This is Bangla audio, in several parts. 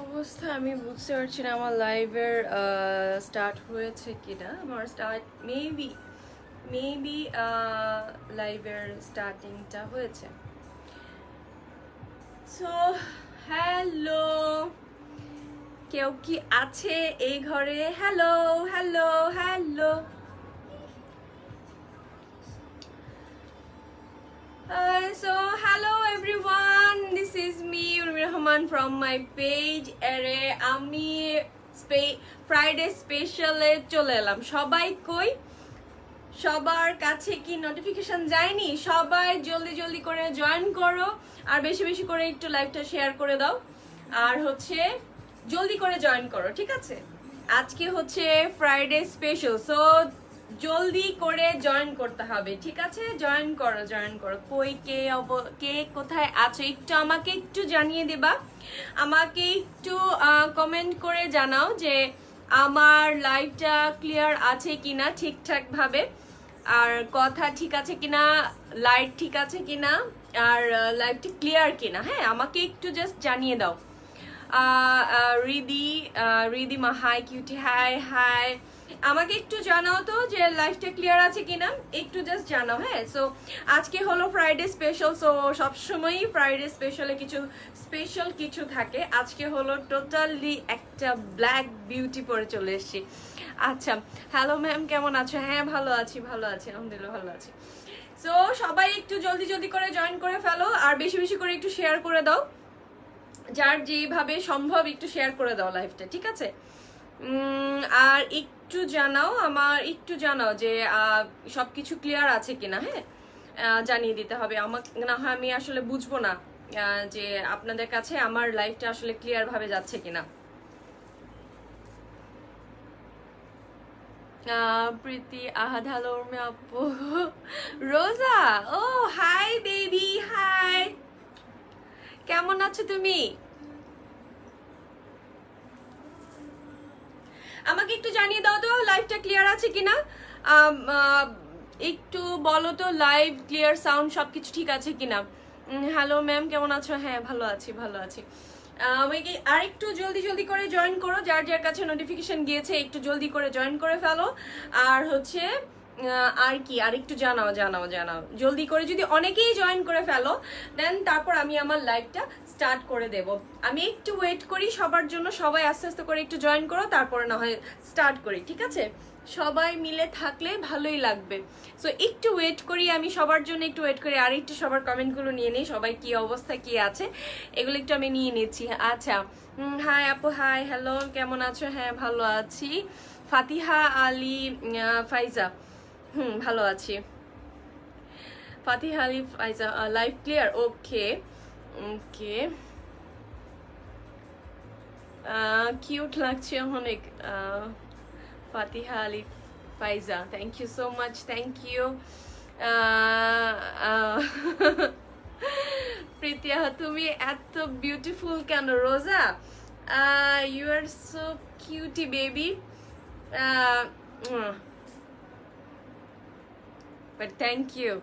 অবস্থা আমি বুঝতে পারছি না আমার লাইভের স্টার্ট হয়েছে কিনা। আমার স্টার্ট মেবি মেবি লাইভের স্টার্টিংটা হয়েছে। সো হ্যালো, কেউ কি আছে এই ঘরে? Hello hello hello. So hello everyone, this is me Urmi Rahman from my page Are আমি ফ্রাইডে স্পেশালে চলে এলাম। সবাই কই? সবার কাছে কি নোটিফিকেশন যায়নি? সবাই জলদি জলদি করে জয়েন করো আর বেশি বেশি করে একটু লাইভটা শেয়ার করে দাও আর হচ্ছে জলদি করে জয়েন করো, ঠিক আছে? আজকে হচ্ছে ফ্রাইডে স্পেশাল, সো জলদি করে জয়েন করতে হবে, ঠিক আছে? জয়েন করো জয়েন করো। কই কে কোথায় আছো একটু আমাকে একটু জানিয়ে দেবা, আমাকে একটু কমেন্ট করে জানাও যে আমার লাইভটা ক্লিয়ার আছে কিনা, ঠিকঠাক ভাবে, আর কথা ঠিক আছে কিনা, লাইট ঠিক আছে কিনা, আর লাইভটা ক্লিয়ার কিনা। হ্যাঁ, আমাকে একটু জাস্ট জানিয়ে দাও। Ridima high, cutie high high. আমাকে একটু জানাও তো যে লাইভটা ক্লিয়ার আছে কিনা, একটু জাস্ট জানাও। হ্যাঁ, সো আজকে হলো ফ্রাইডে স্পেশাল, সো সবসময়ই ফ্রাইডে স্পেশালে কিছু স্পেশাল কিছু থাকে। আজকে হলো টোটালি একটা ব্ল্যাক বিউটি পরে চলে এসেছি। আচ্ছা, হ্যালো ম্যাম, কেমন আছো? হ্যাঁ, ভালো আছি আলহামদুলিল্লাহ, ভালো আছি। সো সবাই একটু জলদি জলদি করে জয়েন করে ফেলো আর বেশি বেশি করে একটু শেয়ার করে দাও, যার যেভাবে সম্ভব একটু শেয়ার করে দাও লাইভটা, ঠিক আছে? আর একটু জানাও যে সবকিছু ক্লিয়ার আছে কিনা। হ্যাঁ, জানিয়ে দিতে হবে আমাকে, না হয় আমি আসলে বুঝবো না যে আপনাদের কাছে আমার লাইভটা আসলে ক্লিয়ার ভাবে যাচ্ছে কিনা। প্রীতি আহাদ, হ্যালো আপু। রোজা, ও হাই বেবি, হাই, কেমন আছো তুমি? আমাকে একটু জানিয়ে দাও তো লাইভটা ক্লিয়ার আছে কিনা। একটু বলো তো লাইভ ক্লিয়ার, সাউন্ড সবকিছু ঠিক আছে কিনা। হ্যালো ম্যাম, কেমন আছো? হ্যাঁ, ভালো আছি। আমাকে আর একটু জলদি জলদি করে জয়েন করো, যার যার কাছে নোটিফিকেশন গিয়েছে একটু জলদি করে জয়েন করে ফেলো। আর হচ্ছে আর কি, আর একটু জানাও জলদি করে। যদি অনেকেই জয়েন করে ফেলো দেন তারপর আমি আমার লাইভটা স্টার্ট করে দেব। আমি একটু ওয়েট করি সবার জন্য, সবাই আস্তে আস্তে করে একটু জয়েন করো, তারপরে না হয় স্টার্ট করি, ঠিক আছে? সবাই মিলে থাকলে ভালোই লাগবে। সো একটু ওয়েট করি, আমি সবার জন্য একটু ওয়েট করি, আর একটু সবার কমেন্টগুলো নিয়ে নিই, সবাই কি অবস্থা কি আছে এগুলো একটু আমি নিয়ে নিচ্ছি। আচ্ছা, হাই আপু, হাই, হ্যালো, কেমন আছো? হ্যাঁ, ভালো আছি। ফাতিহা আলী ফাইজা, ভালো আছি। Fatiha Ali Faiza, live clear, okay okay. Cute লাগছে অনেক। Fatiha Ali Faiza, thank you so much, thank you. Pritiya, তুমি এত বিউটিফুল কেন? Roza, you are so cutie baby, but thank you.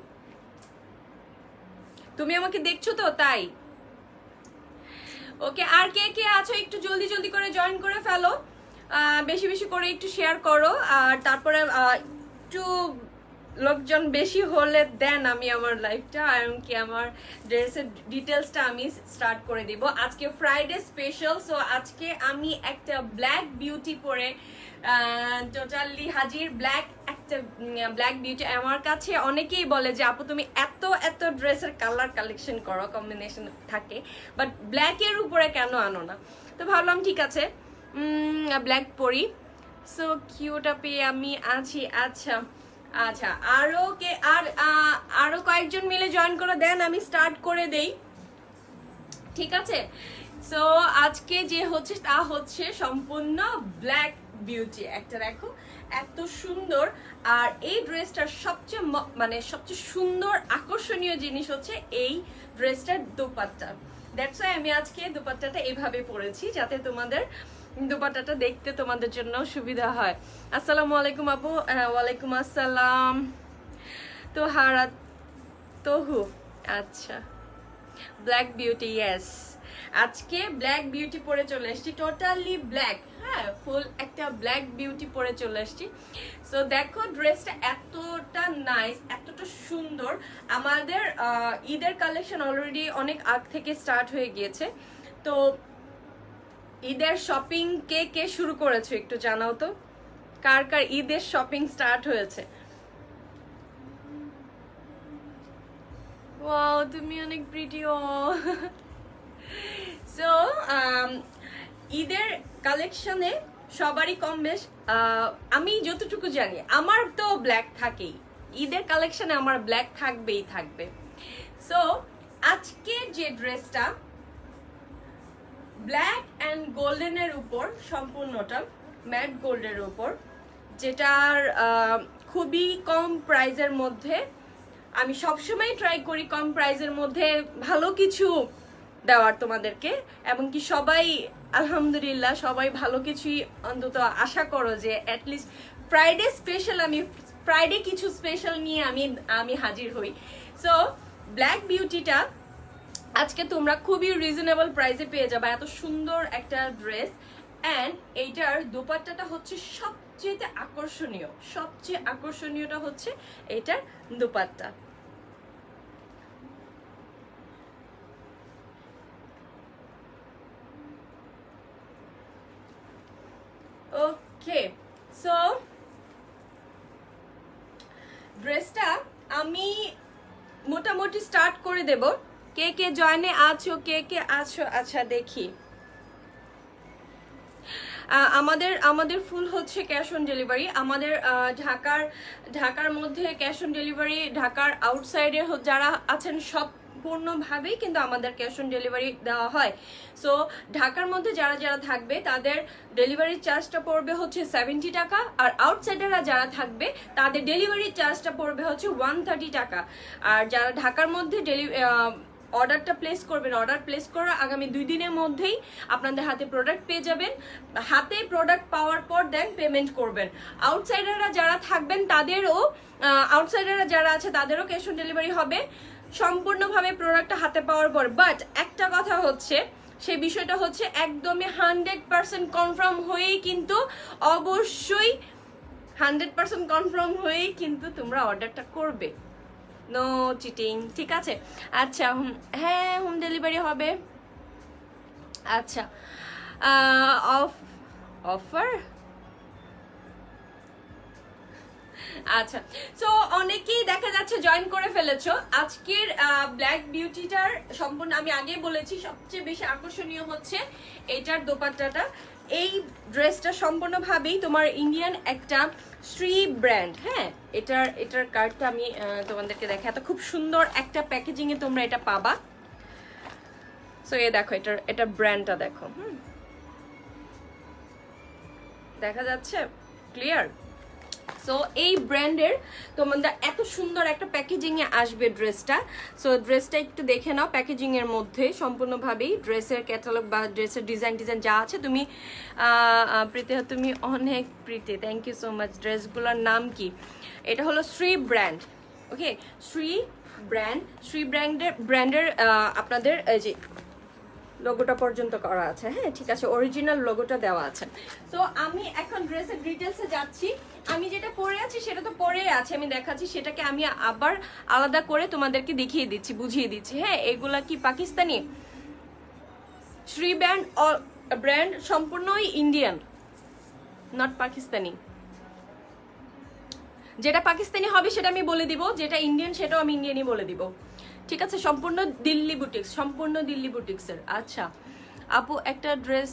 তুমি আমাকে দেখছো তো, তাই। ওকে, আর কে কে আছো একটু জলদি জলদি করে জয়েন করে ফেলো, বেশি বেশি করে একটু শেয়ার করো, আর তারপরে একটু লোকজন বেশি হলে দেন আমি আমার লাইফটা এমনকি আমার ড্রেসের ডিটেলসটা আমি স্টার্ট করে দিব। আজকে ফ্রাইডে স্পেশাল, সো আজকে আমি একটা ব্ল্যাক বিউটি পরে টোটালি হাজির। একটা ব্ল্যাক বিউটি। আমার কাছে অনেকেই বলে যে আপু তুমি এত এত ড্রেসের কালার কালেকশন করো, কম্বিনেশন থাকে, বাট ব্ল্যাকের উপরে কেন আনো না? তো ভাবলাম ঠিক আছে ব্ল্যাক পরি। সো কিউটা পেয়ে আমি আছি। আচ্ছা, আরো কয়েকজন মিলে জয়েন করে দেন, আমি স্টার্ট করে দেই, ঠিক আছে? সো আজকে যে হচ্ছে তা হচ্ছে সম্পূর্ণ ব্ল্যাক বিউটি। একটা দেখো এত সুন্দর, আর এই ড্রেসটার সবচেয়ে সুন্দর আকর্ষণীয় জিনিস হচ্ছে এই ড্রেসটার দোপাট্টা। দ্যাটস ওয়াই আমি আজকে দোপাট্টাটা এভাবে পরেছি, যাতে তোমাদের দোপাট্টাটা দেখতে তোমাদের জন্য সুবিধা হয়। আসসালামু আলাইকুম আপু। ওয়ালাইকুম আসসালাম। তোহু, আচ্ছা, ব্ল্যাক বিউটি, ইয়েস। আজকে ব্ল্যাক বিউটি পরে চলে এসেছি, টোটালি ব্ল্যাক, হ্যাঁ ফুল একটা ব্ল্যাক বিউটি পরে চলে এসেছি। সো দেখো ড্রেসটা এতটা নাইস, এতটা সুন্দর। আমাদের ঈদের কালেকশন অলরেডি অনেক আগ থেকে স্টার্ট হয়ে গিয়েছে। তো ঈদের শপিং কে কে শুরু করেছো একটু জানাও তো, কার কার ঈদের শপিং স্টার্ট হয়েছে? ওয়াও তুমি অনেক প্রিটি। ও সো ঈদের কালেকশনে সবারই কম বেশ, আমি যতটুকু জানি আমার তো ব্ল্যাক থাকেই, ঈদের কালেকশনে আমার ব্ল্যাক থাকবেই থাকবে। সো আজকে যে ড্রেসটা ব্ল্যাক অ্যান্ড গোল্ডেনের উপর, সম্পূর্ণটা ম্যাট গোল্ডের উপর, যেটার খুবই কম প্রাইজের মধ্যে, আমি সবসময় ট্রাই করি কম প্রাইজের মধ্যে ভালো কিছু দেওয়ার তোমাদেরকে, এবং কি সবাই আলহামদুলিল্লাহ সবাই ভালো কিছুই অন্তত আশা করো যে অ্যাটলিস্ট ফ্রাইডে স্পেশাল, আমি ফ্রাইডে কিছু স্পেশাল নিয়ে আমি হাজির হই। সো ব্ল্যাক বিউটিটা আজকে তোমরা খুবই রিজনেবল প্রাইসে পেয়ে যাবে, এত সুন্দর একটা ড্রেস। অ্যান্ড এইটার দোপাট্টাটা হচ্ছে সবচেয়ে আকর্ষণীয়, সবচেয়ে আকর্ষণীয়টা হচ্ছে এইটার দোপাট্টা। ওকে সো ড্রেসটা আমি মোটামুটি স্টার্ট করে দেব। কে কে জয়েনে আছো, কে কে আছো? আচ্ছা দেখি, আমাদের ফুল হচ্ছে ক্যাশ অন ডেলিভারি। আমাদের ঢাকার মধ্যে ক্যাশ অন ডেলিভারি, ঢাকার আউটসাইডে যারা আছেন সম্পূর্ণভাবেই কিন্তু আমাদের ক্যাশ অন ডেলিভারি দেওয়া হয়। সো ঢাকার মধ্যে যারা যারা থাকবে তাদের ডেলিভারি চার্জটা পড়বে হচ্ছে 70 টাকা, আর আউটসাইডাররা যারা থাকবে তাদের ডেলিভারি চার্জটা পড়বে হচ্ছে 130 টাকা। আর যারা ঢাকার মধ্যে অর্ডারটা প্লেস করবেন, অর্ডার প্লেস করার আগামী 2 দিনের মধ্যেই আপনাদের হাতে প্রোডাক্ট পেয়ে যাবেন। হাতে প্রোডাক্ট পাওয়ার পর দেন পেমেন্ট করবেন। আউটসাইডাররা যারা থাকবেন তাদেরও, আউটসাইডাররা যারা আছে তাদেরও ক্যাশ অন ডেলিভারি হবে সম্পূর্ণভাবে প্রোডাক্টটা হাতে পাওয়ার পর। বাট একটা কথা হচ্ছে, সেই বিষয়টা হচ্ছে একদমই 100% কনফার্ম হয়েই কিন্তু, অবশ্যই 100% কনফার্ম হয়েই কিন্তু তোমরা অর্ডারটা করবে, নো চিটিং, ঠিক আছে? আচ্ছা হ্যাঁ হোম ডেলিভারি হবে। আচ্ছা অফার, আচ্ছা সো অনেকেই দেখা যাচ্ছে জয়েন করে ফেলেছো। আজকের ব্ল্যাক বিউটিটার সম্পূর্ণ আমি আগেই বলেছি সবচেয়ে বেশি আকর্ষণীয় হচ্ছে এটার দোপাট্টাটা। এই ড্রেসটা সম্পূর্ণভাবেই তোমার ইন্ডিয়ান একটা শ্রী ব্র্যান্ড, হ্যাঁ এটার কার্ডটা আমি তোমাদেরকে দেখাই। এত খুব সুন্দর একটা প্যাকেজিং এ তোমরা এটা পাবা। সো এ দেখো এটা ব্র্যান্ডটা দেখো, দেখা যাচ্ছে ক্লিয়ার? সো এই ব্র্যান্ডের তোমাদের এত সুন্দর একটা প্যাকেজিং এ আসবে ড্রেসটা। সো ড্রেসটা একটু দেখে নাও প্যাকেজিং এর মধ্যে সম্পূর্ণভাবেই ড্রেসের ক্যাটালগ বা ড্রেসের ডিজাইন যা আছে। তুমি প্রীতি, তুমি অনেক প্রীতি, থ্যাংক ইউ সো মাচ। ড্রেসগুলোর নাম কি? এটা হলো শ্রী ব্র্যান্ড, ওকে শ্রী ব্র্যান্ডের আপনাদের এই যে লোগোটা পর্যন্ত করা আছে, হ্যাঁ ঠিক আছে, অরিজিনাল লোগোটা দেওয়া আছে। তো আমি এখন ড্রেসের ডিটেলসে যাচ্ছি। আমি যেটা পরে আছি সেটা তো পরে আছে, আমি দেখাচ্ছি সেটাকে আমি আবার আলাদা করে তোমাদেরকে দেখিয়ে দিচ্ছি, বুঝিয়ে দিচ্ছি। হ্যাঁ এগুলা কি পাকিস্তানি? শ্রী ব্র্যান্ড সম্পূর্ণই ইন্ডিয়ান, নট পাকিস্তানি। যেটা পাকিস্তানি হবে সেটা আমি বলে দিব, যেটা ইন্ডিয়ান সেটাও আমি ইন্ডিয়ানই বলে দিব, ঠিক আছে? সম্পূর্ণ দিল্লি বুটিক্সের। আচ্ছা আপু একটা ড্রেস,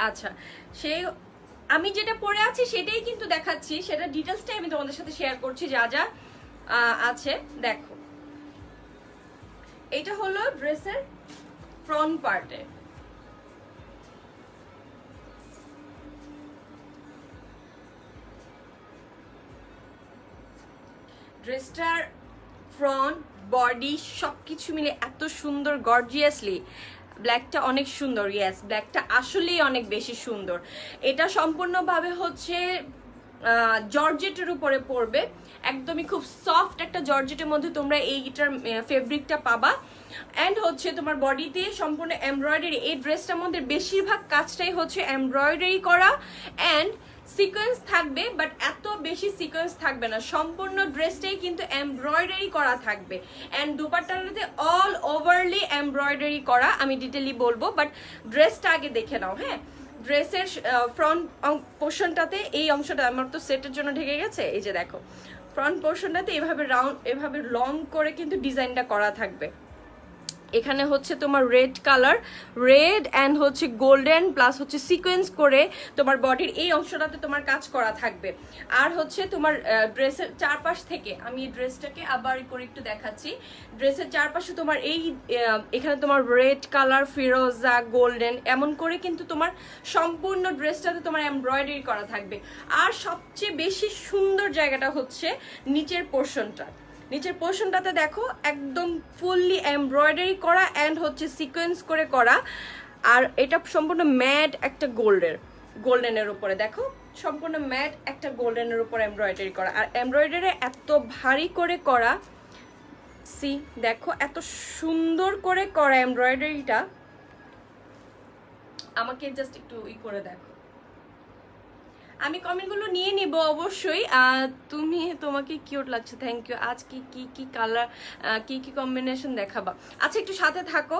আচ্ছা সেই আমি যেটা পরে আছি সেটাই কিন্তু দেখাচ্ছি, সেটা ডিটেলসটাই আমি তোমাদের সাথে শেয়ার করছি যা যা আছে। দেখো এটা হলো ড্রেসের ফ্রন্ট পার্টে, ড্রেসটার ফ্রন্ট বডি সবকিছু মিলে এত সুন্দর গর্জিয়াসলি। ব্ল্যাকটা অনেক সুন্দর, ইয়েস ব্ল্যাকটা আসলেই অনেক বেশি সুন্দর। এটা সম্পূর্ণভাবে হচ্ছে জর্জেটের উপরে পড়বে, একদমই খুব সফট একটা জর্জেটের মধ্যে তোমরা এইটার ফেব্রিকটা পাবা। অ্যান্ড হচ্ছে তোমার বডিতে সম্পূর্ণ এমব্রয়ডারি, এই ড্রেসটার মধ্যে বেশিরভাগ কাজটাই হচ্ছে এমব্রয়ডারি করা অ্যান্ড সিকোয়েন্স থাকবে, বাট এত বেশি সিকোয়েন্স থাকবে না, সম্পূর্ণ ড্রেসটাই কিন্তু এমব্রয়ডারি করা থাকবে। অ্যান্ড দুপাট্টাটাতে অল ওভারলি এমব্রয়ডারি করা, আমি ডিটেইলি বলবো, বাট ড্রেসটা আগে দেখে নাও। হ্যাঁ, ড্রেসের ফ্রন্ট পোর্শনটাতে এই অংশটা আমার তো সেটের জন্য ঢেকে গেছে, এই যে দেখো ফ্রন্ট পোর্শনটাতে এভাবে রাউন্ড, এভাবে লং করে কিন্তু ডিজাইনটা করা থাকবে। এখানে হচ্ছে তোমার রেড কালার, রেড অ্যান্ড হচ্ছে গোল্ডেন প্লাস হচ্ছে সিকোয়েন্স করে তোমার বডির এই অংশটাতে তোমার কাজ করা থাকবে। আর হচ্ছে তোমার ড্রেসের চারপাশ থেকে, আমি এই ড্রেসটাকে আবার করে একটু দেখাচ্ছি, ড্রেসের চারপাশে তোমার এই এখানে তোমার রেড কালার, ফিরোজা, গোল্ডেন এমন করে কিন্তু তোমার সম্পূর্ণ ড্রেসটাতে তোমার এমব্রয়ডারি করা থাকবে। আর সবচেয়ে বেশি সুন্দর জায়গাটা হচ্ছে নিচের পোর্শনটা, নিচের পোর্শনটাতে দেখো একদম ফুললি এমব্রয়ডারি করা অ্যান্ড হচ্ছে সিকোয়েন্স করে করা। আর এটা সম্পূর্ণ ম্যাট একটা গোল্ডেনের উপরে দেখো, সম্পূর্ণ ম্যাট একটা গোল্ডেনের উপর এমব্রয়ডারি করা। আর এমব্রয়ডারি এত ভারী করে করা, সি দেখো এত সুন্দর করে করা এমব্রয়ডারিটা, আমাকে জাস্ট একটু করে দেখো। আমি কমেন্টগুলো নিয়ে নিব অবশ্যই। তোমাকে কিউট লাগছে, থ্যাংক ইউ। আজ কি কালার, কি কম্বিনেশন দেখাবা? আচ্ছা একটু সাথে থাকো।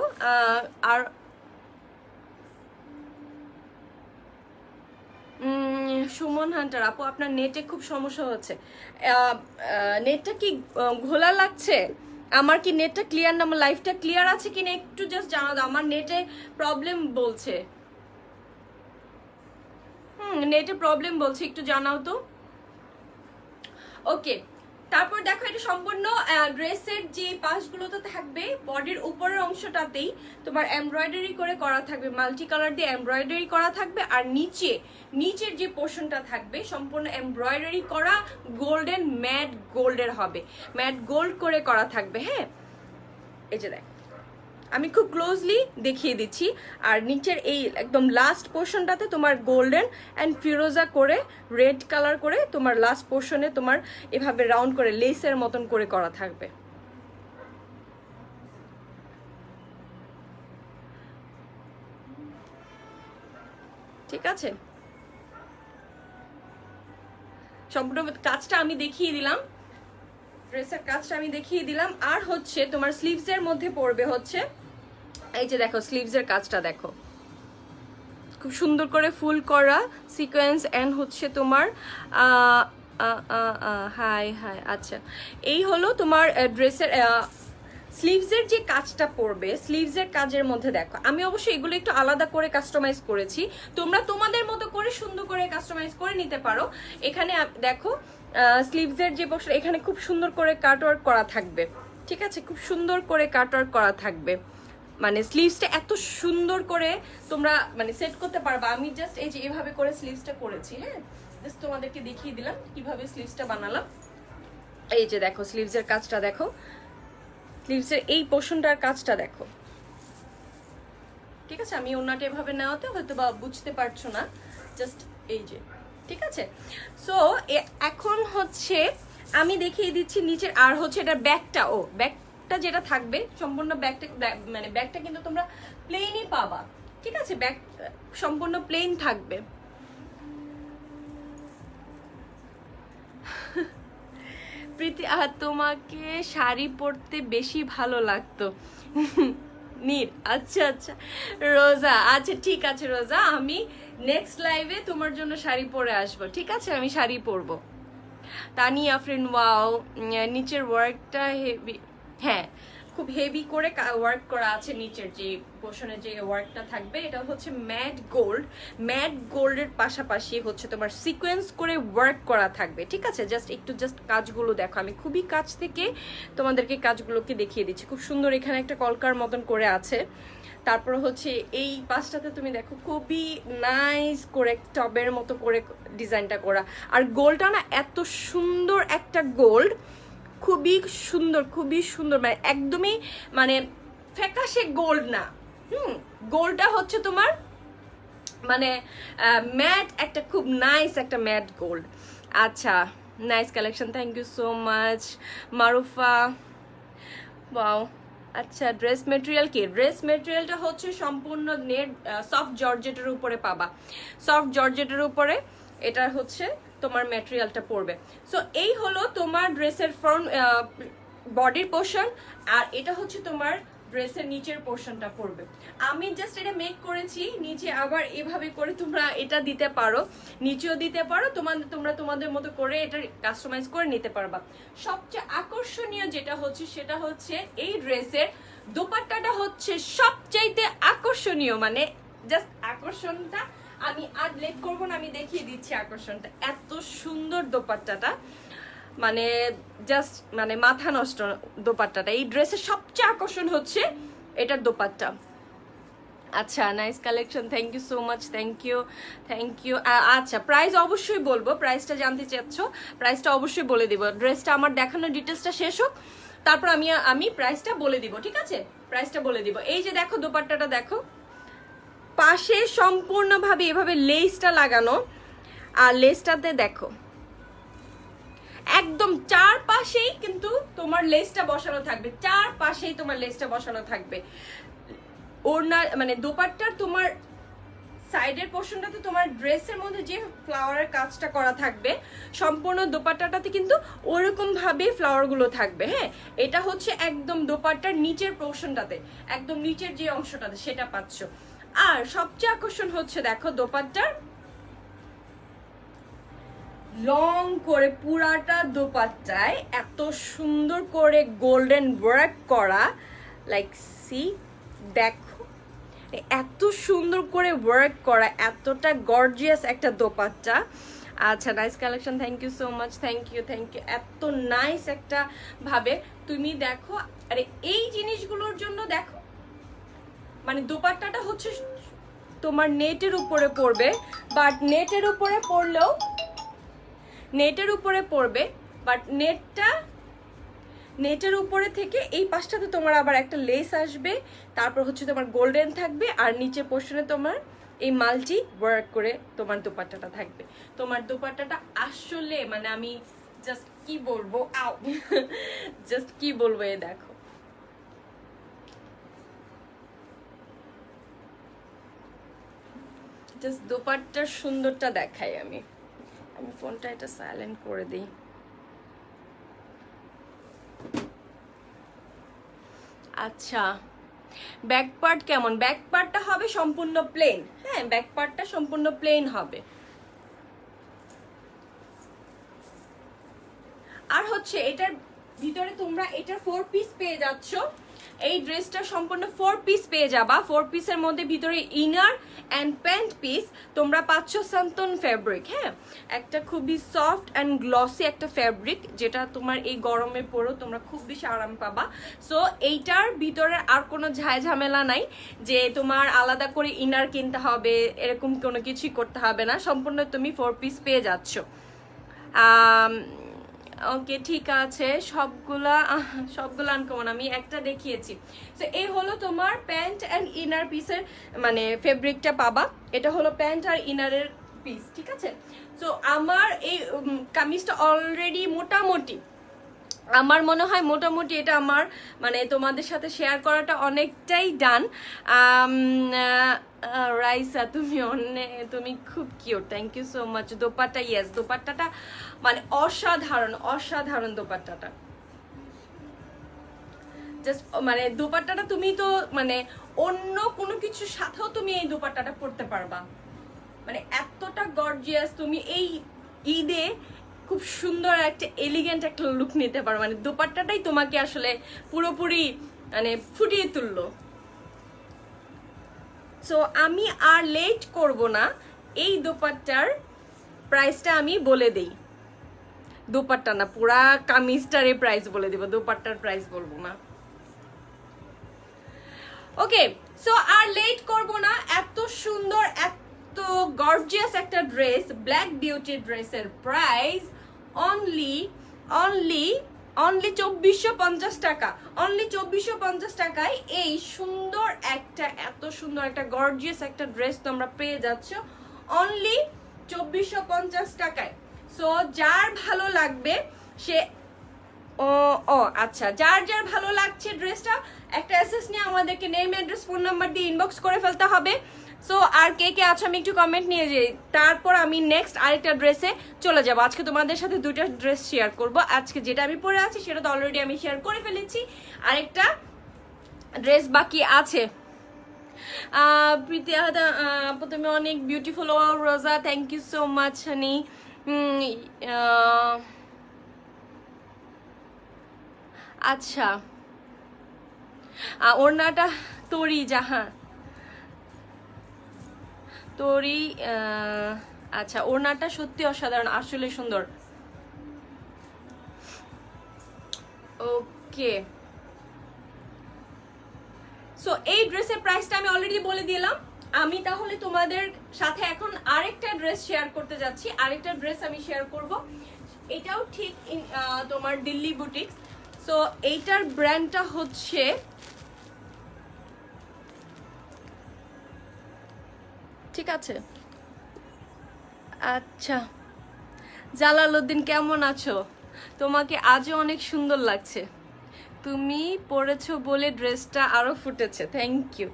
আর সুমন হান্টার আপু, আপনার নেটে খুব সমস্যা হচ্ছে, নেটটা কি ঘোলা লাগছে? আমার কি নেটটা ক্লিয়ার না, আমার লাইফটা ক্লিয়ার আছে কিনা একটু জাস্ট জানা দাও। আমার নেটে প্রবলেম বলছে, নেটে প্রবলেম বলছে, একটু জানাও তো। ওকে, তারপর দেখো এটা সম্পূর্ণ ড্রেসের যে পাশগুলোতে থাকবে বডির উপরের অংশটাতেই তোমার এমব্রয়ডারি করে করা থাকবে, মাল্টি কালার দিয়ে এমব্রয়ডারি করা থাকবে। আর নিচের যে পোর্শনটা থাকবে সম্পূর্ণ এমব্রয়ডারি করা, গোল্ডেন ম্যাট গোল্ডের হবে, ম্যাট গোল্ড করে করা থাকবে। হ্যাঁ, এই যে দেখ আমি খুব ক্লোজলি দেখিয়ে দিচ্ছি। আর নিচের এই একদম লাস্ট পোর্শনটাতে তোমার গোল্ডেন অ্যান্ড ফিরোজা করে রেড কালার করে তোমার লাস্ট পোর্শনে তোমার এভাবে রাউন্ড করে লেসের মতন করে করা থাকবে। ঠিক আছে, সম্পূর্ণ কাজটা আমি দেখিয়ে দিলাম, ড্রেসের কাজটা আমি দেখিয়ে দিলাম। আর হচ্ছে তোমার স্লিভসের মধ্যে পড়বে হচ্ছে এই যে দেখো স্লিভসের কাজটা দেখো, খুব সুন্দর করে ফুল করা সিকোয়েন্স অ্যান্ড হচ্ছে তোমার হাই হাই। আচ্ছা, এই হলো তোমার ড্রেসের স্লিভসের যে কাজটা পড়বে, স্লিভসের কাজের মধ্যে দেখো আমি অবশ্যই এগুলো একটু আলাদা করে কাস্টমাইজ করেছি, তোমরা তোমাদের মতো করে সুন্দর করে কাস্টমাইজ করে নিতে পারো। এখানে দেখো স্লিভসের যে পোর্শন, এখানে খুব সুন্দর করে কাটওয়ার্ক করা থাকবে। ঠিক আছে, খুব সুন্দর করে কাটওয়ার্ক করা থাকবে, মানে স্লিভসটা এত সুন্দর করে তোমরা মানে সেট করতে পারবা। আমি জাস্ট এই যে এভাবে করে স্লিভসটা করেছি। হ্যাঁ, জাস্ট তোমাদেরকে দেখিয়ে দিলাম কিভাবে স্লিভসটা বানালাম। এই যে দেখো স্লিভসের কাজটা দেখো, স্লিভসের এই পোর্শনটার কাজটা দেখো। ঠিক আছে, আমি ওনাটা এভাবে নেওয়াতে হয়তো বা বুঝতে পারছো না, জাস্ট এই যে। ঠিক আছে, সো এখন হচ্ছে আমি দেখিয়ে দিচ্ছি নিচের। আর হচ্ছে এটা ব্যাকটা, ব্যাকটা যেটা থাকবে সম্পূর্ণ ব্যাকটা, মানে ব্যাকটা কিন্তু তোমরা প্লেনই পাবা। ঠিক আছে, ব্যাক সম্পূর্ণ প্লেন থাকবে। প্রীতি, তোমাকে শাড়ি পরতে বেশি ভালো লাগতো নীর। আচ্ছা আচ্ছা রোজা, আচ্ছা ঠিক আছে রোজা, আমি নেক্সট লাইভে তোমার জন্য শাড়ি পরে আসবো। ঠিক আছে, আমি শাড়ি পরবো। তানিয়া ফ্রেন্ড, ওয়াও নিচের ওয়ার্কটা হেভি। হ্যাঁ, খুব হেভি করে ওয়ার্ক করা আছে নিচের যে পোর্শনে, যে ওয়ার্কটা থাকবে এটা হচ্ছে ম্যাট গোল্ডের পাশাপাশি হচ্ছে তোমার সিকোয়েন্স করে ওয়ার্ক করা থাকবে। ঠিক আছে, জাস্ট কাজগুলো দেখো, আমি খুবই কাছ থেকে তোমাদেরকে কাজগুলোকে দেখিয়ে দিচ্ছি। খুব সুন্দর এখানে একটা কলকার মতন করে আছে। তারপর হচ্ছে এই পাশটাতে তুমি দেখো খুবই নাইস করে টবের মতো করে ডিজাইনটা করা। আর গোল্ডটা না এত সুন্দর একটা গোল্ড, খুবই সুন্দর, মানে একদমই মানে ফ্যাকাশে গোল্ড না। গোল্ডটা হচ্ছে তোমার মানে ম্যাট একটা, খুব নাইস একটা ম্যাট গোল্ড। আচ্ছা, nice collection, thank you so much Marufa. Wow, আচ্ছা ড্রেস মেটেরিয়াল কি? ড্রেস মেটেরিয়ালটা হচ্ছে সম্পূর্ণ নেট সফট জর্জেটের উপরে পাবা, সফট জর্জেটের উপরে এটা হচ্ছে তোমার ম্যাটেরিয়ালটা পড়বে। সো এই হলো তোমার ড্রেসের ফ্রন্ট বডির পোর্শন, আর এটা হচ্ছে তোমার ড্রেসের নিচের পোর্শনটা পড়বে। আমি জাস্ট এটা মেক করেছি, নিচে আবার এভাবে করে তোমরা এটা দিতে পারো, নিচেও দিতে পারো, তোমরা তোমাদের মতো করে এটা কাস্টমাইজ করে নিতে পারবা। সবচেয়ে আকর্ষণীয় যেটা হচ্ছে সেটা হচ্ছে এই ড্রেসের দোপাট্টাটা হচ্ছে সবচাইতে আকর্ষণীয়, মানে জাস্ট আকর্ষণটা আমি আর লেট করবো না, আমি দেখিয়ে দিচ্ছি আকর্ষণটা। এত সুন্দর দোপাট্টাটা, মানে জাস্ট মানে মাথা নষ্ট দোপাট্টাটা। এই ড্রেসের সবচেয়ে আকর্ষণ হচ্ছে এটার দোপাট্টা। আচ্ছা, nice collection, thank you so much, thank you thank you. আচ্ছা, প্রাইস অবশ্যই বলবো, প্রাইসটা জানতে চাচ্ছ, প্রাইসটা অবশ্যই বলে দিব। ড্রেসটা আমার দেখানোর ডিটেলসটা শেষ হোক, তারপর আমি প্রাইসটা বলে দিব, ঠিক আছে? প্রাইসটা বলে দিব। এই যে দেখো দোপাট্টাটা দেখো, পাশে সম্পূর্ণভাবে এভাবে লেসটা লাগানো, আর লেসটাতে দেখো একদম চারপাশেই কিন্তু তোমার লেসটা বসানো থাকবে, চারপাশেই তোমার লেসটা বসানো থাকবে। ওড়না মানে দোপাট্টার তোমার সাইডের পোর্শনটাতে তোমার ড্রেসের মধ্যে যে ফ্লাওয়ারের কাজটা করা থাকবে, সম্পূর্ণ দোপাট্টাটাতে কিন্তু ওরকম ভাবে ফ্লাওয়ার গুলো থাকবে। হ্যাঁ, এটা হচ্ছে একদম দোপাট্টার নিচের পোর্শনটাতে, একদম নিচের যে অংশটাতে সেটা পাচ্ছ। আর সবচেয়ে আকর্ষণ হচ্ছে দেখো দোপাট্টার লং করে পুরাটা দোপাট্টায় এত সুন্দর করে গোল্ডেন ওয়ার্ক করা, লাইক সি দেখো এত সুন্দর করে ওয়ার্ক করা, এতটা গর্জিয়াস একটা দোপাট্টা। আচ্ছা, nice collection, thank you so much, thank you thank you. এত নাইস একটা ভাবে তুমি দেখো, আরে এই জিনিসগুলোর জন্য দেখো, মানে দোপাট্টাটা হচ্ছে তোমার নেটের উপরে পড়বে, বাট নেটের উপরে পড়লেও নেটের উপরে পড়বে, বাট নেটের উপরে থেকে এই পাশটাতে তোমার আবার একটা লেস আসবে, তারপর হচ্ছে তোমার গোল্ডেন থাকবে, আর নিচে পোর্শনে তোমার এই মাল্টি ওয়ার্ক করে তোমার দোপাট্টাটা থাকবে। তোমার দোপাট্টাটা আসলে মানে আমি জাস্ট কি বলবো, জাস্ট কি বলবো, এ দেখো জাস্ট দোপাট্টার সুন্দরটা দেখাই। আমি ফোনটা এটা সাইলেন্ট করে দিই। আচ্ছা, ব্যাক পার্ট কেমন? ব্যাক পার্টটা হবে সম্পূর্ণ প্লেন। হ্যাঁ, ব্যাক পার্টটা সম্পূর্ণ প্লেন হবে। আর হচ্ছে এটার ভিতরে তোমরা এটা 4 পিস পেয়ে যাচ্ছ। এই ড্রেসটা সম্পূর্ণ 4 পিস পেয়ে যাবা। 4 পিসের মধ্যে ভিতরে ইনার অ্যান্ড প্যান্ট পিস তোমরা পাচ্ছ সান্তন ফ্যাব্রিক। হ্যাঁ, একটা খুবই সফট অ্যান্ড গ্লসি একটা ফ্যাব্রিক, যেটা তোমার এই গরমে পরেও তোমরা খুব বেশি আরাম পাবা। সো এইটার ভিতরে আর কোনো ঝামেলা নাই যে তোমার আলাদা করে ইনার কিনতে হবে, এরকম কোনো কিছুই করতে হবে না। সম্পূর্ণ তুমি 4 পিস পেয়ে যাচ্ছ। ওকে, ঠিক আছে, সবগুলা আনকমন, আমি একটা দেখিয়েছি। তো এই হলো তোমার প্যান্ট অ্যান্ড ইনার পিসের মানে ফেব্রিকটা পাবা। এটা হলো প্যান্ট আর ইনারের পিস, ঠিক আছে? তো আমার এই কামিজটা অলরেডি মোটামুটি আমার মনে হয় মোটামুটি এটা আমার মানে তোমাদের সাথে শেয়ার করাটা অনেকটাই ডান। রাইসা, তুমি খুব cute, thank you so much. Dupatta, yes, দোপাট্টাটা মানে অসাধারণ দোপাট্টাটা। জাস্ট মানে দোপাট্টাটা তুমি তো মানে অন্য কোনো কিছুর সাথেও তুমি এই দোপাট্টাটা পরতে পারবা, মানে এতটা গর্জিয়াস। তুমি এই ঈদে খুব সুন্দর একটা এলিগেন্ট একটা লুক নিতে পারো, মানে দোপাট্টাটাই তোমাকে আসলে পুরোপুরি মানে ফুটিয়ে তুললো। সো আমি আর লেট করব না, এই দোপাট্টার প্রাইসটা আমি বলে দেই। দোপাট্টা না, পুরা কামিজটার প্রাইস বলে দিব, দোপাট্টার প্রাইস বলবো না। ওকে, সো আর লেট করব না। এত সুন্দর এত গর্জিয়াস একটা ড্রেস, ব্ল্যাক বিউটি ড্রেসের প্রাইস অনলি 2450 টাকা। অনলি 2450 টাকায় এই সুন্দর একটা এত সুন্দর একটা গর্জিয়াস একটা ড্রেস তোমরা পেয়ে যাচ্ছ অনলি 2450 টাকায়। সো যার ভালো লাগবে সে ও ও আচ্ছা, যার যার ভালো লাগছে ড্রেসটা একটা এসএস নিয়ে আমাদেরকে নেম অ্যাড্রেস ফোন নাম্বার দিয়ে ইনবক্স করে ফেলতে হবে। সো আর কে কে আছো আমি একটু কমেন্ট নিয়ে যাই, তারপর আমি নেক্সট আরেকটা ড্রেসে চলে যাব। আজকে তোমাদের সাথে দুইটা ড্রেস শেয়ার করব। আজকে যেটা আমি পরে আছি সেটা তো অলরেডি আমি শেয়ার করে ফেলেছি, আরেকটা ড্রেস বাকি আছে। প্রীতি আপু তুমি অনেক বিউটিফুল। ও রোজা, থ্যাংক ইউ সো মাচ হানি। আচ্ছা ওড়নাটা তোরি জাহাঁ তোরি, আচ্ছা ওড়নাটা সত্যি অসাধারণ, আসলে সুন্দর। ওকে, সো এই ড্রেসের প্রাইসটা আমি অলরেডি বলে দিলাম। আমি তাহলে তোমাদের সাথে এখন আরেকটা ড্রেস শেয়ার করতে যাচ্ছি। আরেকটা ড্রেস আমি শেয়ার করব, এটাও ঠিক তোমার দিল্লি বুটিক্স। সো এইটার ব্র্যান্ডটা হচ্ছে, ঠিক আছে আচ্ছা জালালউদ্দিন কেমন আছো? তোমাকে আজও অনেক সুন্দর লাগছে, তুমি পরেছো বলে ড্রেসটা আরো ফুটেছে। থ্যাংক ইউ,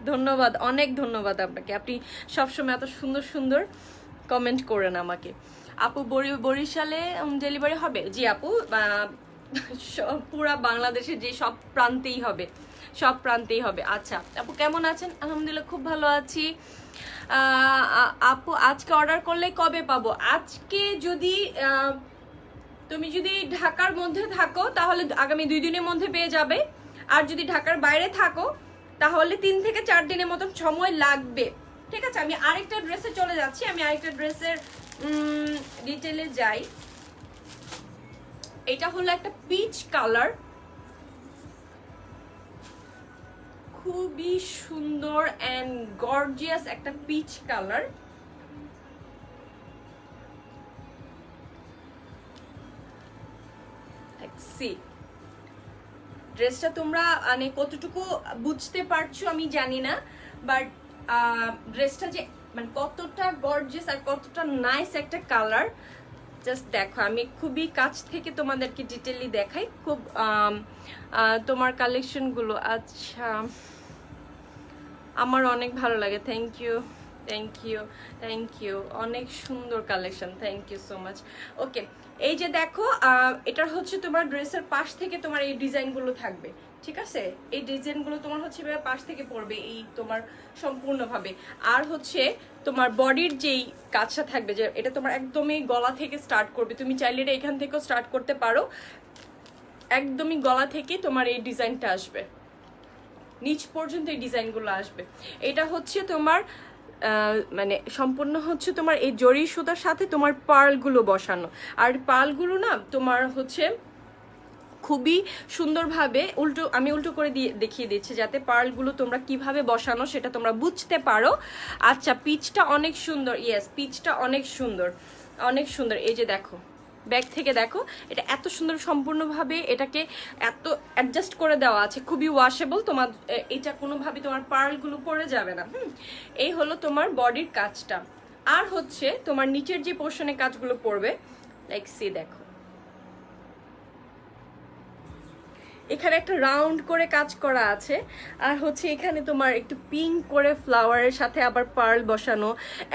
ধন্যবাদ, অনেক ধন্যবাদ আপনাকে। আপনি সবসময় এত সুন্দর সুন্দর কমেন্ট করেন আমাকে। আপু বরিশালে ডেলিভারি হবে? জি আপু, পুরা বাংলাদেশে যে সব প্রান্তেই হবে, সব প্রান্তেই হবে। আচ্ছা আপু কেমন আছেন? আলহামদুলিল্লাহ খুব ভালো আছি। আপু আজকে অর্ডার করলে কবে পাবো? আজকে যদি তুমি যদি ঢাকার মধ্যে থাকো তাহলে আগামী 2 দিনের মধ্যে পেয়ে যাবে, আর যদি ঢাকার বাইরে থাকো তাহলে 3 থেকে 4 দিনের মতন সময় লাগবে। ঠিক আছে, আমি আরেকটা ড্রেসে চলে যাচ্ছি। আমি আরেকটা ড্রেসের ডিটেলে যাই। এটা হলো একটা পিচ কালার, খুবই সুন্দর এন্ড গর্জিয়াস একটা পিচ কালার। ড্রেসটা তোমরা মানে কতটুকু বুঝতে পারছো আমি জানি না, বাট ড্রেসটা যে মানে কতটা গর্জিয়াস আর কতটা নাইস একটা কালার, জাস্ট দেখো। আমি খুবই কাছ থেকে তোমাদেরকে ডিটেইলি দেখাই খুব তোমার কালেকশনগুলো। আচ্ছা আমার অনেক ভালো লাগে, thank you thank you thank you, অনেক সুন্দর collection, thank you so much. Okay, এই যে দেখো এটার হচ্ছে তোমার ড্রেসের পাশ থেকে তোমার এই ডিজাইনগুলো থাকবে। ঠিক আছে, এই ডিজাইনগুলো তোমার হচ্ছে পাশ থেকে পড়বে এই তোমার সম্পূর্ণভাবে। আর হচ্ছে তোমার বডির যেই কাজটা থাকবে, যে এটা তোমার একদমই গলা থেকে স্টার্ট করবে, তুমি চাইলে এটা এখান থেকেও স্টার্ট করতে পারো। একদমই গলা থেকে তোমার এই ডিজাইনটা আসবে, নিচ পর্যন্ত এই ডিজাইনগুলো আসবে। এটা হচ্ছে তোমার মানে সম্পূর্ণ হচ্ছে তোমার এই জরি সুতার সাথে তোমার পার্লগুলো বসানো। আর পার্লগুলো না তোমার হচ্ছে খুবই সুন্দরভাবে আমি উল্টো করে দেখিয়ে দিচ্ছি যাতে পার্লগুলো তোমরা কিভাবে বসানো সেটা তোমরা বুঝতে পারো। আচ্ছা পিচটা অনেক সুন্দর, ইয়েস পিচটা অনেক সুন্দর, অনেক সুন্দর। এই যে দেখো ব্যাক থেকে দেখো, এটা এত সুন্দর সম্পূর্ণভাবে এটাকে এত অ্যাডজাস্ট করে দেওয়া আছে, খুবই ওয়াশেবল। তোমার এটা কোনোভাবে তোমার পার্লগুলো পড়ে যাবে না। এই হলো তোমার বডির কাজটা। আর হচ্ছে তোমার নিচের যে পোর্শনে কাজগুলো পড়বে, লাইক সি দেখো এখানে একটা রাউন্ড করে কাজ করা আছে, আর হচ্ছে এখানে তোমার একটু পিঙ্ক করে ফ্লাওয়ারের সাথে আবার পার্ল বসানো,